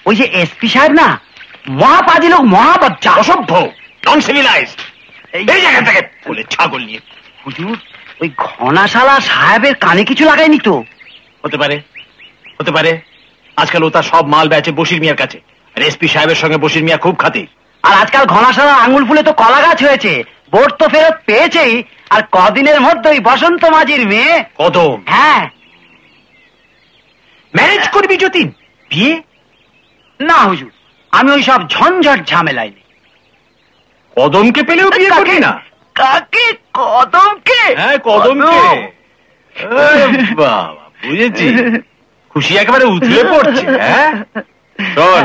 ওই যে এসপি সাহেব না, মহাপাজি লোক, মহাবচ্চা, অসভ্য, নন সিভিলাইজড। এই জায়গা থেকে বলে ছাগল নিয়ে। হুজুর, ওই ঘনাশালা সাহেবের কানে কিছু লাগায়নি তো? হতে পারে, হতে পারে। আজকাল ও তার সব মাল বেচে বশির মিয়ার কাছে, আর এসপি সাহেবের সঙ্গে বশির মিয়া খুব খাতির। আর আজকাল ঘনাশালা আঙুল ফুলে তো কলা গাছ হয়েছে, ভোট তো ফেরত পেয়েছেই, আর কদিনের মধ্যেই বসন্ত মাঝির মেয়ে কদম। হ্যাঁ, ম্যারেজ করবি যতীন? বিয়ে? না হুজুর, আমি ওই সব ঝঞ্ঝট ঝামেলায় নেই। কদমকে পেলেও বিয়ে করবি না? কাকে? কদমকে? হ্যাঁ, কদমকে। বাবা, বুঝেছি। খুশি একেবারে উতলে পড়ছে। হ্যাঁ, শোন,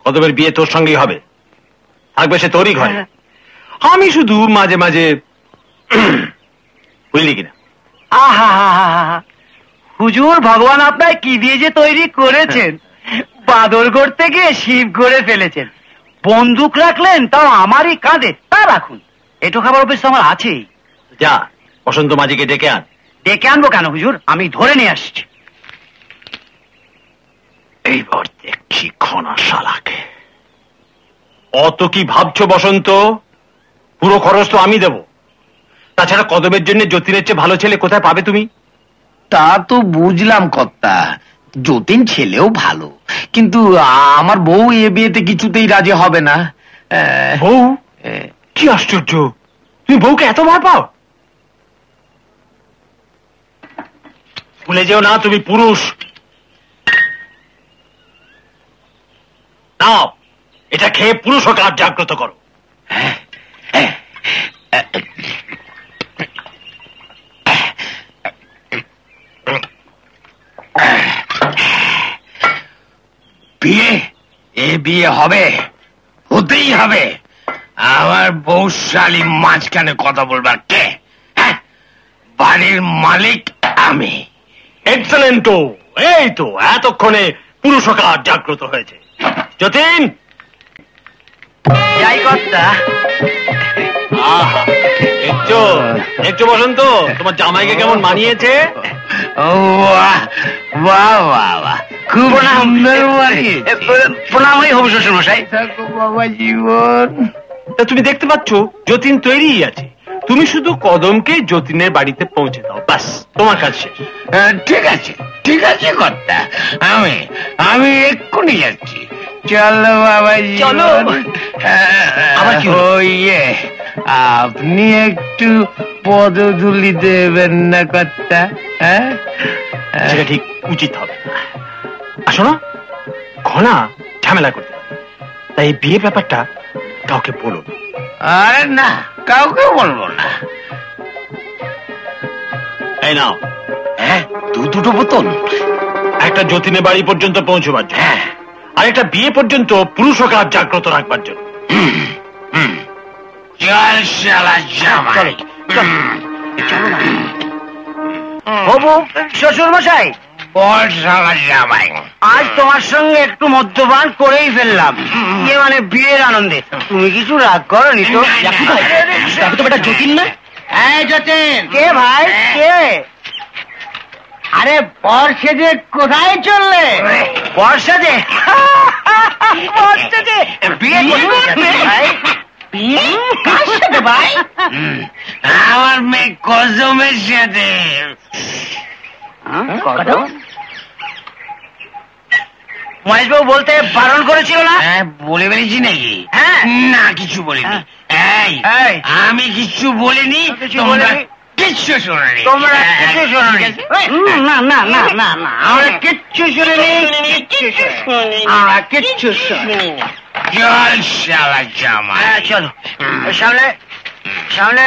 কদমের বিয়ে তোর সঙ্গেই হবে, থাকবে সে তোরই ঘরে। আমি শুধু মাঝে মাঝে, বুঝলি কিনা? আহা, হুজুর, ভগবান আপনার কি দিয়ে যে তৈরি করেছেন! বাদর করতে গিয়ে শিব করে ফেলেছেন। বন্দুক রাখলেন, তাও আমারই কাঁধে। তা রাখুন, এটো খাবার অভ্যেস আমার আছেই। যা, বসন্ত মাঝিকে ডেকে আন। ডেকে আনবো কেন হুজুর? আমি ধরে নিয়ে আসছি। এইবার দেখছি ঘনাশালাকে। অত কি ভাবছো বসন্ত? পুরো খরচ তো আমি দেব। তাছাড়া কদমের জন্য যতীনের চেয়ে ভালো ছেলে কোথায় পাবে তুমি? তা তো বুঝলাম কর্তা, যতীন ছেলেও ভালো, কিন্তু আমার বউ এ বিয়েতে কিছুতেই রাজি হবে না। বউ? কি আশ্চর্য, তুমি বউকে এত ভয় পাও? ভুলে যেও না তুমি পুরুষ। নাও, এটা খেয়ে পুরুষ হকে আর জাগ্রত করো। বিয়ে? এ বিয়ে হবে, হতেই হবে। আমার বউশালী মাঝখানে কথা বলবার কে? বাড়ির মালিক আমি। এক্সেলেন্ট। এই তো এতক্ষণে পুরুষ হকে আর জাগ্রত হয়েছে। যতীন, যাই কর্তা। আহা, দেখছো দেখছো বসন্ত, তোমার জামাইকে কেমন মানিয়েছে? খুব প্রণাম। সুন্দর। প্রণামই হবু শ্বশুর মশাই। বাবা জীবন। তা তুমি দেখতে পাচ্ছ যতীন তৈরিই আছে, তুমি শুধু কদমকে যতীনের বাড়িতে পৌঁছে দাও, ব্যাস তোমার কাজ শেষ। ঠিক আছে, ঠিক আছে কর্তা, আমি এক্ষুনি যাচ্ছি। চলো বাবা চলো। আবার কি হলো? ইয়ে, আপনি একটু পদধূলি দেবেন না কর্তা? সেটা ঠিক উচিত হবে। আসো না, ঘনা ঝামেলা করতে পারে, তাই এই বিয়ে ব্যাপারটা কাউকে বলুন। আরে না, কাউকে বলবো না। এই নাও, দুটো বোতল। একটা যতীনের বাড়ি পর্যন্ত পৌঁছবার জন্য, আর একটা বিয়ে পর্যন্ত পুরুষ হকে আর জাগ্রত রাখবার জন্য। চল শালা জামাই। হবু শ্বশুর মশাই, বল শালা জামাই। আজ তোমার সঙ্গে একটু মদ্যপান করেই ফেললাম, ইয়ে মানে বিয়ের আনন্দে। তুমি কিছু রাগ করনি তো? তো বেটা যতীন না? এই যতীন। কে ভাই, কে? আরে বর্ষে যে কোথায় চললে? বর্ষা যে বর্ষা যে বিয়ে করবে ভাই। কার সাথে ভাই? আমার মেয়ে কদমের সাথে। মহেশবাবু বলতে বারণ করেছিল না? বলে ফেলেছি নাকি? হ্যাঁ। না, কিছু বলিনি। এই, এই, আমি কিছু বলিনি, কিছু তোমরা বলিনি। কিচ্ছু শোনোনি। তোমরা কিচ্ছু শোনোনি? না না না না না, আমরা কিচ্ছু শুনিনি, কিচ্ছু শুনিনি, আমরা কিচ্ছু শুনিনি। চল শালা জামাই। চলো সামনে সামনে।